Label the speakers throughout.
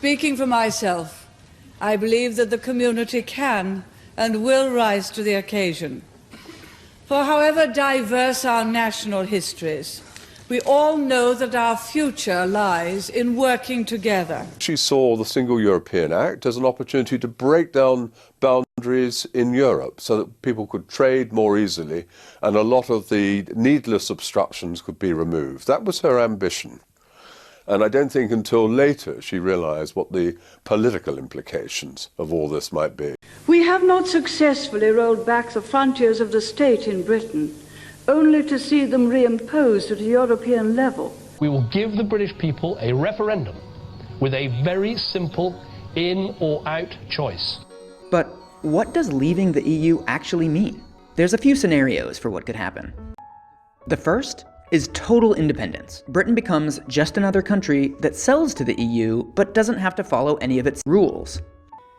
Speaker 1: Speaking for myself, I believe that the community can and will rise to the occasion. For however diverse our national histories, we all know that our future lies in working together.
Speaker 2: She saw the Single European Act as an opportunity to break down boundaries in Europe so that people could trade more easily and a lot of the needless obstructions could be removed. That was her ambition. And I don't think until later she realised what the political implications of all this might be.
Speaker 1: We have not successfully rolled back the frontiers of the state in Britain, only to see them reimposed at a European level.
Speaker 3: We will give the British people a referendum with a very simple in or out choice.
Speaker 4: But what does leaving the EU actually mean? There's a few scenarios for what could happen. The first is total independence. Britain becomes just another country that sells to the EU but doesn't have to follow any of its rules.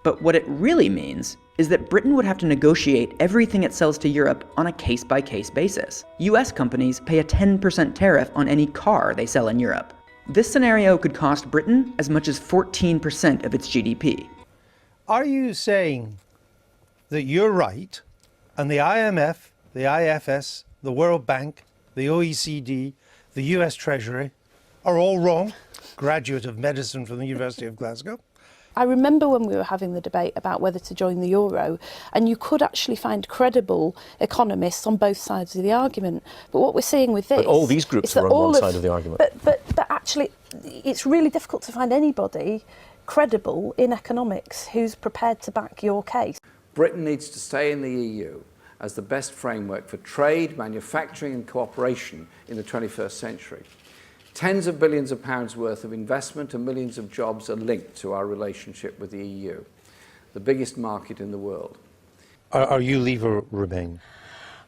Speaker 4: But what it really means is that Britain would have to negotiate everything it sells to Europe on a case-by-case basis. US companies pay a 10% tariff on any car they sell in Europe. This scenario could cost Britain as much as 14% of its GDP.
Speaker 5: Are you saying that you're right, and the IMF, the IFS, the World Bank, the OECD, the US Treasury are all wrong? Graduate of medicine from the University of Glasgow.
Speaker 6: I remember when we were having the debate about whether to join the euro, and you could actually find credible economists on both sides of the argument. But what we're seeing with this...
Speaker 7: But all these groups are on one side of the argument.
Speaker 6: But actually, it's really difficult to find anybody credible in economics who's prepared to back your case.
Speaker 8: Britain needs to stay in the EU as the best framework for trade, manufacturing and cooperation in the 21st century. Tens of billions of pounds worth of investment and millions of jobs are linked to our relationship with the EU, the biggest market in the world.
Speaker 5: Are you leave or remain?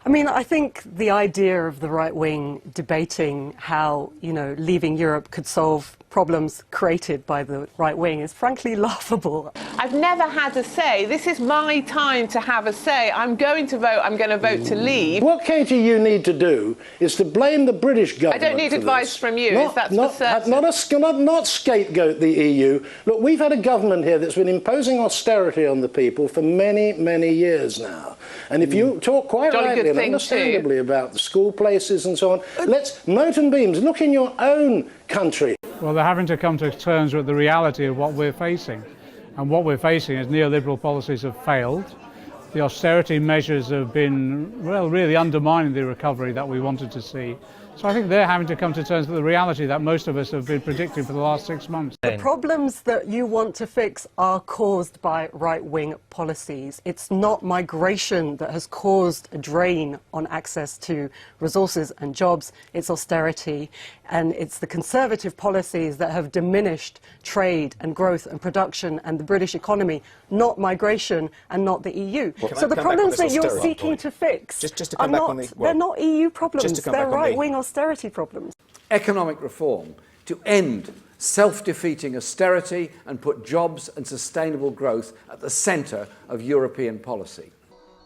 Speaker 9: I mean, I think the idea of the right wing debating how, leaving Europe could solve problems created by the right wing is frankly laughable.
Speaker 10: I've never had a say. This is my time to have a say. I'm going to vote. I'm going to vote to leave.
Speaker 11: What, Katie, you need to do is to blame the British government.
Speaker 10: I don't need advice from you. That's for certain.
Speaker 11: Not scapegoat the EU. Look, we've had a government here that's been imposing austerity on the people for many, many years now. And if you talk quite rightly and understandably about the school places and so on, let's mote and beams. Look in your own country.
Speaker 12: Well, they're having to come to terms with the reality of what we're facing. And what we're facing is neoliberal policies have failed. The austerity measures have been, well, really undermining the recovery that we wanted to see. So I think they're having to come to terms with the reality that most of us have been predicting for the last 6 months.
Speaker 9: The problems that you want to fix are caused by right-wing policies. It's not migration that has caused a drain on access to resources and jobs. It's austerity. And it's the Conservative policies that have diminished trade and growth and production and the British economy, not migration and not the EU. So the problems that you're seeking to fix are not, they're not EU problems, they're right-wing austerity problems.
Speaker 8: Economic reform to end self-defeating austerity and put jobs and sustainable growth at the centre of European policy.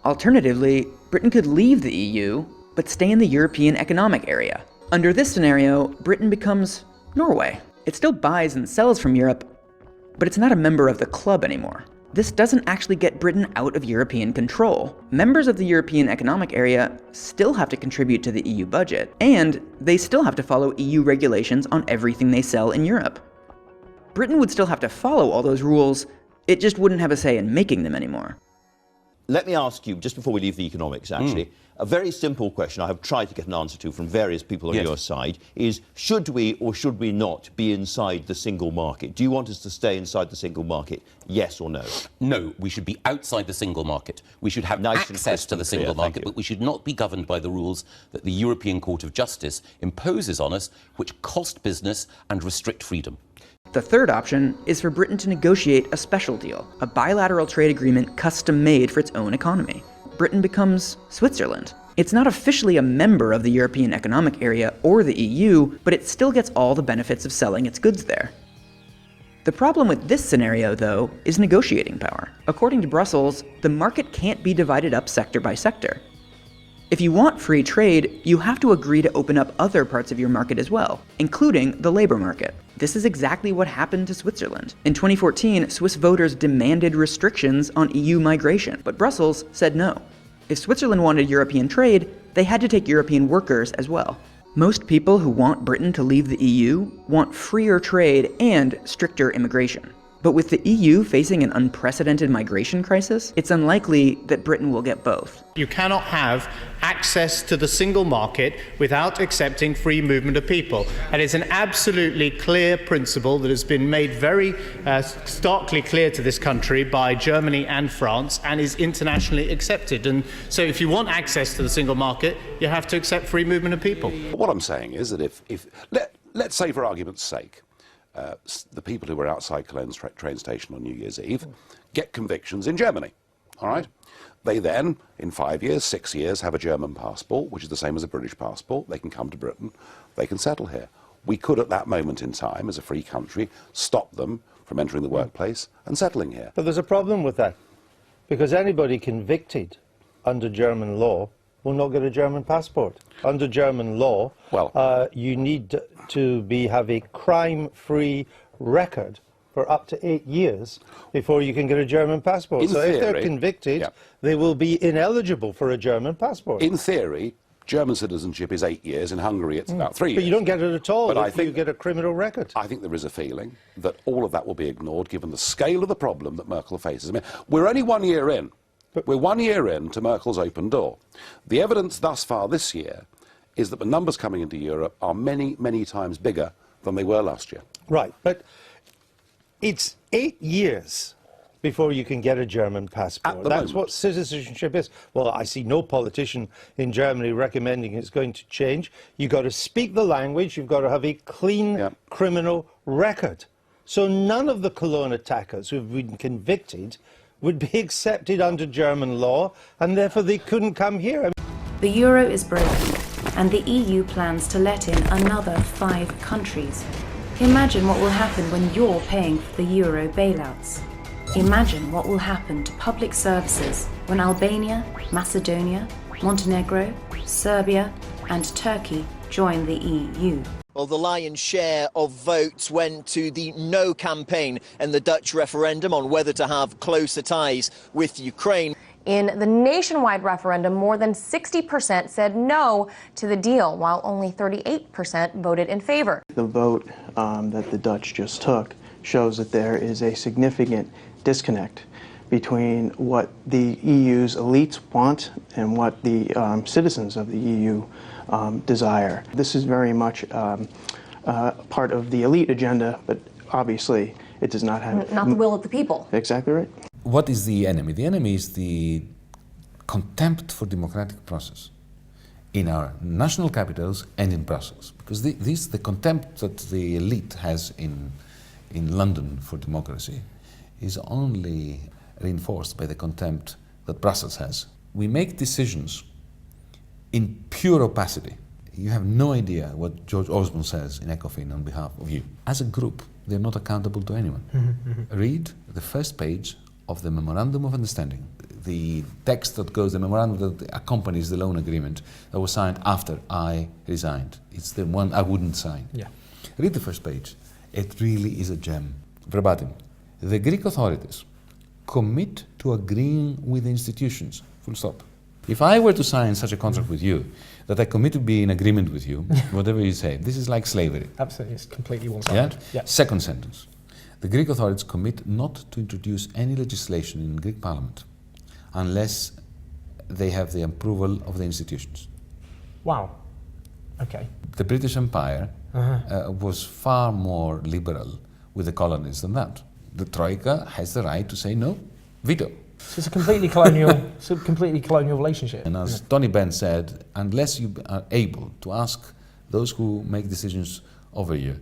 Speaker 4: Alternatively, Britain could leave the EU, but stay in the European Economic Area. Under this scenario, Britain becomes Norway. It still buys and sells from Europe, but it's not a member of the club anymore. This doesn't actually get Britain out of European control. Members of the European Economic Area still have to contribute to the EU budget, and they still have to follow EU regulations on everything they sell in Europe. Britain would still have to follow all those rules, it just wouldn't have a say in making them anymore.
Speaker 7: Let me ask you, just before we leave the economics, actually, a very simple question I have tried to get an answer to from various people on your side is, should we or should we not be inside the single market? Do you want us to stay inside the single market, yes or no?
Speaker 13: No, we should be outside the single market. We should have access to the single market, but we should not be governed by the rules that the European Court of Justice imposes on us, which cost business and restrict freedom.
Speaker 4: The third option is for Britain to negotiate a special deal, a bilateral trade agreement custom-made for its own economy. Britain becomes Switzerland. It's not officially a member of the European Economic Area or the EU, but it still gets all the benefits of selling its goods there. The problem with this scenario, though, is negotiating power. According to Brussels, the market can't be divided up sector by sector. If you want free trade, you have to agree to open up other parts of your market as well, including the labor market. This is exactly what happened to Switzerland. In 2014, Swiss voters demanded restrictions on EU migration, but Brussels said no. If Switzerland wanted European trade, they had to take European workers as well. Most people who want Britain to leave the EU want freer trade and stricter immigration. But with the EU facing an unprecedented migration crisis, it's unlikely that Britain will get both.
Speaker 14: You cannot have access to the single market without accepting free movement of people. And it's an absolutely clear principle that has been made very starkly clear to this country by Germany and France and is internationally accepted. And so if you want access to the single market, you have to accept free movement of people.
Speaker 15: What I'm saying is that let's say for argument's sake, the people who were outside Cologne's train station on New Year's Eve get convictions in Germany, all right? They then, in 5 years, 6 years, have a German passport, which is the same as a British passport. They can come to Britain. They can settle here. We could, at that moment in time, as a free country, stop them from entering the workplace and settling here.
Speaker 5: But there's a problem with that, because anybody convicted under German law will not get a German passport. Under German law, you need to have a crime-free record for up to 8 years before you can get a German passport. So if they're convicted, they will be ineligible for a German passport.
Speaker 15: In theory, German citizenship is 8 years. In Hungary, it's about 3 years.
Speaker 5: But you don't get it at all if you get a criminal record.
Speaker 15: I think there is a feeling that all of that will be ignored given the scale of the problem that Merkel faces. I mean, we're only 1 year in. We're 1 year into Merkel's open door. The evidence thus far this year is that the numbers coming into Europe are many, many times bigger than they were last year.
Speaker 5: Right, but it's 8 years before you can get a German passport. That's what citizenship is. Well, I see no politician in Germany recommending it's going to change. You've got to speak the language. You've got to have a clean criminal record. So none of the Cologne attackers who've been convicted would be accepted under German law, and therefore they couldn't come here.
Speaker 16: The euro is broken, and the EU plans to let in another 5 countries. Imagine what will happen when you're paying for the euro bailouts. Imagine what will happen to public services when Albania, Macedonia, Montenegro, Serbia, and Turkey join the EU.
Speaker 17: Well, the lion's share of votes went to the no campaign in the Dutch referendum on whether to have closer ties with Ukraine.
Speaker 18: In the nationwide referendum, more than 60% said no to the deal, while only 38% voted in favor.
Speaker 19: The vote that the Dutch just took shows that there is a significant disconnect between what the EU's elites want and what the citizens of the EU desire. This is very much part of the elite agenda, but obviously it does not have...
Speaker 18: Not the will of the people.
Speaker 19: Exactly right.
Speaker 20: What is the enemy? The enemy is the contempt for democratic process in our national capitals and in Brussels. Because the contempt that the elite has in London for democracy is only reinforced by the contempt that Brussels has. We make decisions in pure opacity. You have no idea what George Osborne says in ECOFIN on behalf of you. As a group, they're not accountable to anyone. Read the first page of the Memorandum of Understanding, the text that goes, the memorandum that accompanies the loan agreement that was signed after I resigned. It's the one I wouldn't sign.
Speaker 21: Yeah.
Speaker 20: Read the first page. It really is a gem. Verbatim. The Greek authorities commit to agreeing with the institutions. Full stop. If I were to sign such a contract with you, that I commit to be in agreement with you, whatever you say, this is like slavery.
Speaker 21: Absolutely, it's completely one-sided.
Speaker 20: Yeah? Second sentence. The Greek authorities commit not to introduce any legislation in Greek Parliament unless they have the approval of the institutions.
Speaker 21: Wow. Okay.
Speaker 20: The British Empire was far more liberal with the colonies than that. The Troika has the right to say no, veto.
Speaker 21: So it's a completely colonial, relationship.
Speaker 20: And as Tony Benn said, unless you are able to ask those who make decisions over you,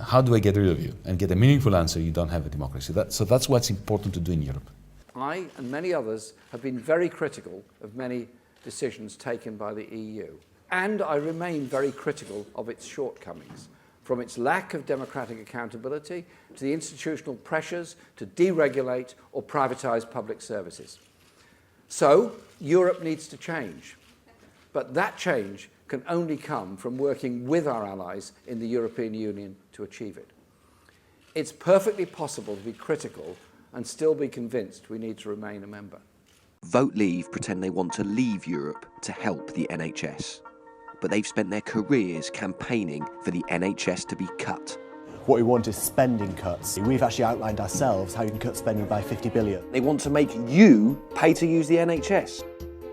Speaker 20: how do I get rid of you? And get a meaningful answer, you don't have a democracy. So that's what's important to do in Europe.
Speaker 8: I and many others have been very critical of many decisions taken by the EU. And I remain very critical of its shortcomings, from its lack of democratic accountability to the institutional pressures to deregulate or privatise public services. So, Europe needs to change. But that change can only come from working with our allies in the European Union to achieve it. It's perfectly possible to be critical and still be convinced we need to remain a member.
Speaker 2: Vote Leave pretend they want to leave Europe to help the NHS. But they've spent their careers campaigning for the NHS to be cut.
Speaker 22: What we want is spending cuts. We've actually outlined ourselves how you can cut spending by 50 billion.
Speaker 2: They want to make you pay to use the NHS.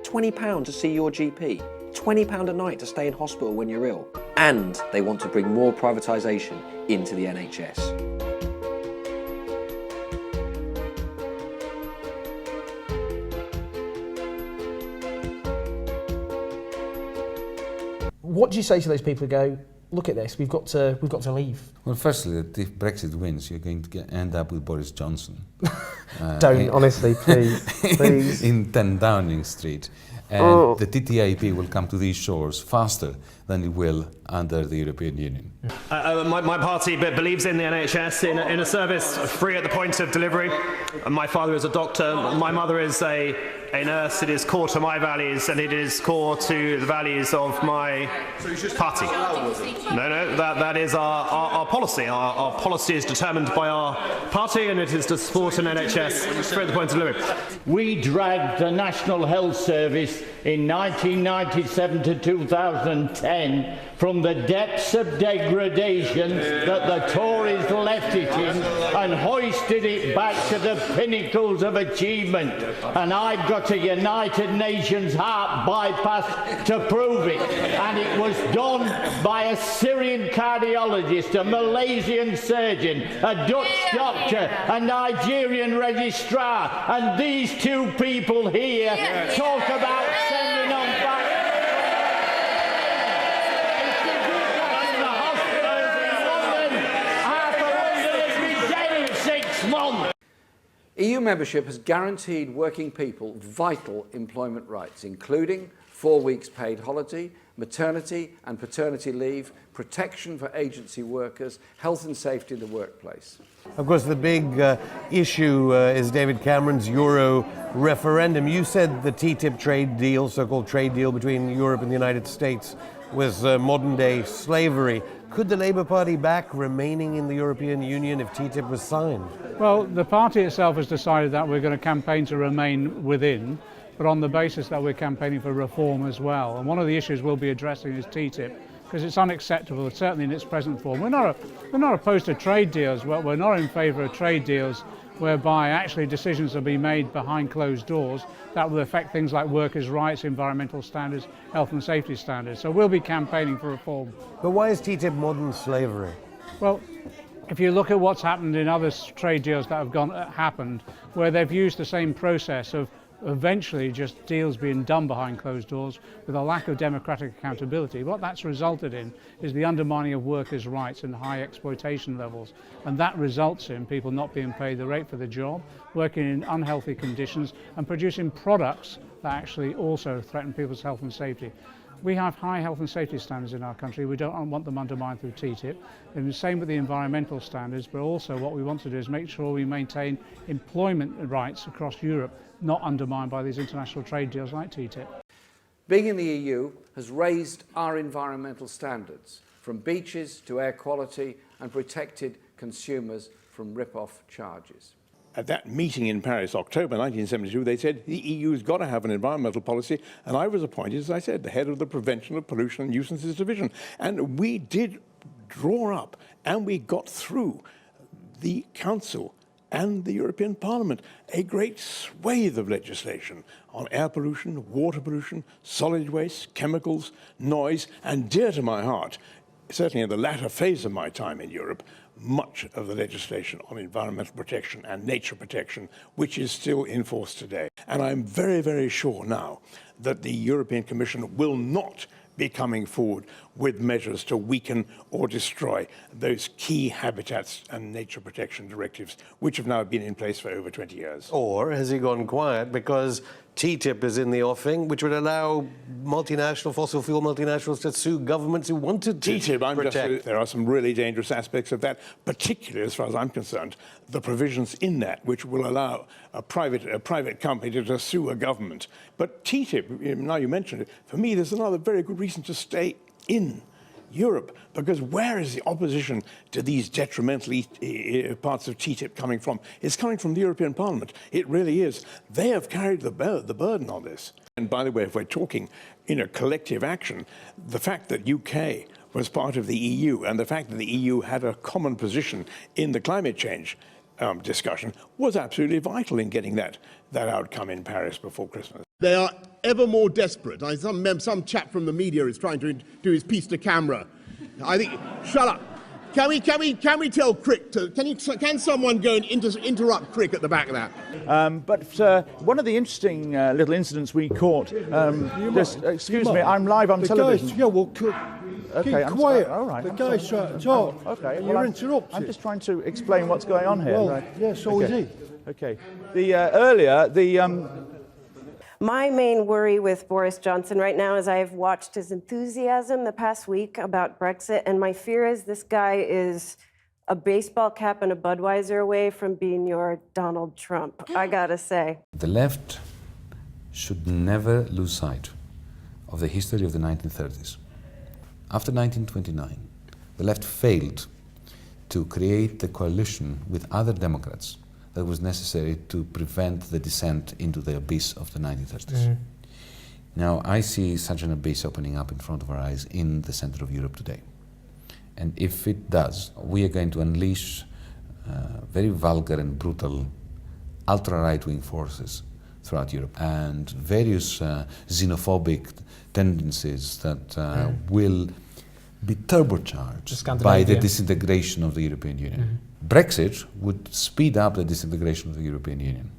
Speaker 2: £20 to see your GP. £20 a night to stay in hospital when you're ill. And they want to bring more privatisation into the NHS.
Speaker 21: What do you say to those people who go, look at this, we've got to leave?
Speaker 20: Well, firstly, that if Brexit wins, you're going to end up with Boris Johnson.
Speaker 21: Don't, honestly, please, please.
Speaker 20: In 10 Downing Street. And the TTIP will come to these shores faster than it will under the European Union.
Speaker 23: My party believes in the NHS, in a service free at the point of delivery. My father is a doctor, my mother is a nurse. It is core to my values and it is core to the values of my party. No, that is our policy. Our policy is determined by our party and it is to support an NHS free at the point of delivery.
Speaker 24: We dragged the National Health Service in 1997 to 2010 from the depths of degradation that the Tories left it in and hoisted it back to the pinnacles of achievement. And I've got a United Nations heart bypass to prove it. And it was done by a Syrian cardiologist, a Malaysian surgeon, a Dutch doctor, a Nigerian registrar. And these two people here talk about sending them back.
Speaker 8: EU membership has guaranteed working people vital employment rights, including 4 weeks paid holiday, maternity and paternity leave, protection for agency workers, health and safety in the workplace.
Speaker 5: Of course, the big issue is David Cameron's Euro referendum. You said the TTIP trade deal, so-called trade deal between Europe and the United States, was modern-day slavery. Could the Labour Party back remaining in the European Union if TTIP was signed?
Speaker 12: Well, the party itself has decided that we're going to campaign to remain within, but on the basis that we're campaigning for reform as well. And one of the issues we'll be addressing is TTIP, because it's unacceptable, certainly in its present form. We're not opposed to trade deals. We're not in favour of trade deals whereby actually decisions are being made behind closed doors that will affect things like workers' rights, environmental standards, health and safety standards. So we'll be campaigning for reform.
Speaker 5: But why is TTIP modern slavery?
Speaker 12: Well, if you look at what's happened in other trade deals that have happened, where they've used the same process of eventually just deals being done behind closed doors with a lack of democratic accountability, what that's resulted in is the undermining of workers' rights and high exploitation levels. And that results in people not being paid the rate for the job, working in unhealthy conditions and producing products that actually also threaten people's health and safety. We have high health and safety standards in our country. We don't want them undermined through TTIP. And the same with the environmental standards, but also what we want to do is make sure we maintain employment rights across Europe, not undermined by these international trade deals like TTIP.
Speaker 8: Being in the EU has raised our environmental standards, from beaches to air quality, and protected consumers from rip-off charges.
Speaker 25: At that meeting in Paris, October 1972, they said the EU's got to have an environmental policy, and I was appointed, as I said, the head of the Prevention of Pollution and Nuisances Division. And we did draw up, and we got through the Council and the European Parliament a great swathe of legislation on air pollution, water pollution, solid waste, chemicals, noise, and dear to my heart, certainly in the latter phase of my time in Europe, much of the legislation on environmental protection and nature protection, which is still in force today. And I'm very, very sure now that the European Commission will not be coming forward with measures to weaken or destroy those key habitats and nature protection directives, which have now been in place for over 20 years.
Speaker 5: Or has he gone quiet because
Speaker 1: TTIP is in the offing, which would allow fossil fuel multinationals to sue governments who wanted to
Speaker 25: TTIP, there are some really dangerous aspects of that, particularly as far as I'm concerned, the provisions in that which will allow a private company to sue a government. But TTIP, now you mentioned it, for me there's another very good reason to stay in Europe, because where is the opposition to these detrimental parts of TTIP coming from? It's coming from the European Parliament. It really is. They have carried the burden on this. And by the way, if we're talking collective action, the fact that UK was part of the EU and the fact that the EU had a common position in the climate change discussion was absolutely vital in getting that outcome in Paris before Christmas.
Speaker 3: They are ever more desperate. Some chap from the media is trying to do his piece to camera. I think, shut up. Can we tell Crick to, can someone go and interrupt Crick at the back of that?
Speaker 6: But one of the interesting little incidents we caught, excuse me, I'm live on television.
Speaker 10: Okay,
Speaker 6: keep
Speaker 10: quiet.
Speaker 6: All right.
Speaker 10: The guy's trying to talk.
Speaker 6: Okay.
Speaker 10: You're interrupting.
Speaker 6: I'm just trying to explain what's going on here.
Speaker 10: Well, yeah, so is he.
Speaker 6: Okay. Earlier,
Speaker 11: My main worry with Boris Johnson right now is I've watched his enthusiasm the past week about Brexit, and my fear is this guy is a baseball cap and a Budweiser away from being your Donald Trump, I gotta say.
Speaker 20: The left should never lose sight of the history of the 1930s. After 1929, the left failed to create the coalition with other Democrats that was necessary to prevent the descent into the abyss of the 1930s. Now, I see such an abyss opening up in front of our eyes in the center of Europe today. And if it does, we are going to unleash very vulgar and brutal ultra-right-wing forces throughout Europe and various xenophobic tendencies that will be turbocharged by the disintegration of the European Union. Brexit would speed up the disintegration of the European Union.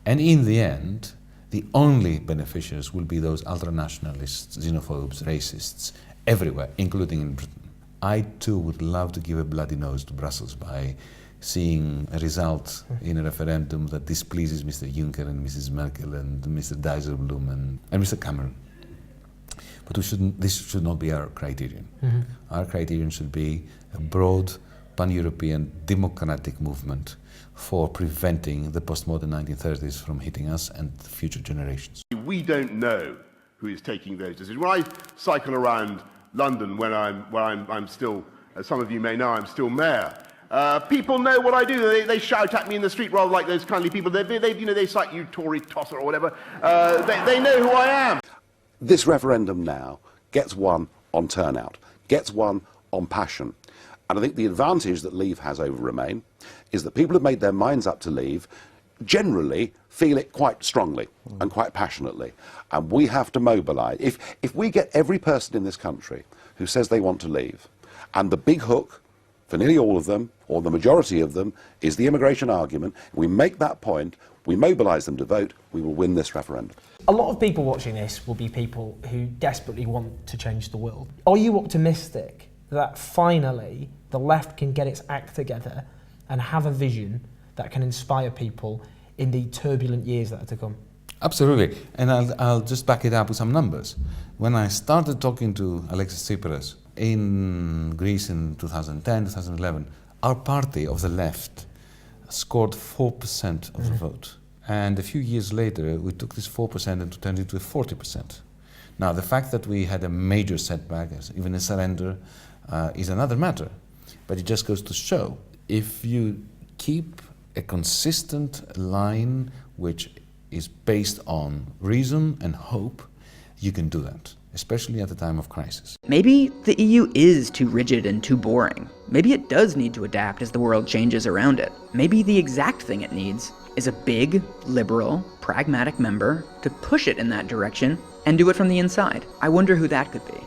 Speaker 20: And in the end, the only beneficiaries will be those ultranationalists, xenophobes, racists, everywhere, including in Britain. I too would love to give a bloody nose to Brussels by seeing a result in a referendum that displeases Mr. Juncker and Mrs. Merkel and Mr. Dijsselbloem and Mr. Cameron. But this should not be our criterion. Our criterion should be a broad, pan-European democratic movement for preventing the postmodern 1930s from hitting us and future generations.
Speaker 3: We don't know who is taking those decisions. When I cycle around London, where I'm still, as some of you may know, I'm still mayor. People know what I do. They shout at me in the street rather like those kindly people. They cite you Tory tosser or whatever. They know who I am.
Speaker 15: This referendum now gets one on turnout, gets one on passion. And I think the advantage that Leave has over Remain is that people who have made their minds up to leave generally feel it quite strongly and quite passionately. And we have to mobilise. If we get every person in this country who says they want to leave, and the big hook for nearly all of them, or the majority of them, is the immigration argument, we make that point, we mobilise them to vote, we will win this referendum.
Speaker 21: A lot of people watching this will be people who desperately want to change the world. Are you optimistic that finally the left can get its act together and have a vision that can inspire people in the turbulent years that are to come?
Speaker 20: Absolutely, and I'll just back it up with some numbers. When I started talking to Alexis Tsipras in Greece in 2010, 2011, our party of the left scored 4% of the vote. And a few years later, we took this 4% and turned it to 40%. Now, the fact that we had a major setback, even a surrender, is another matter. But it just goes to show, if you keep a consistent line which is based on reason and hope, you can do that, especially at a time of crisis.
Speaker 4: Maybe the EU is too rigid and too boring. Maybe it does need to adapt as the world changes around it. Maybe the exact thing it needs is a big, liberal, pragmatic member to push it in that direction and do it from the inside. I wonder who that could be.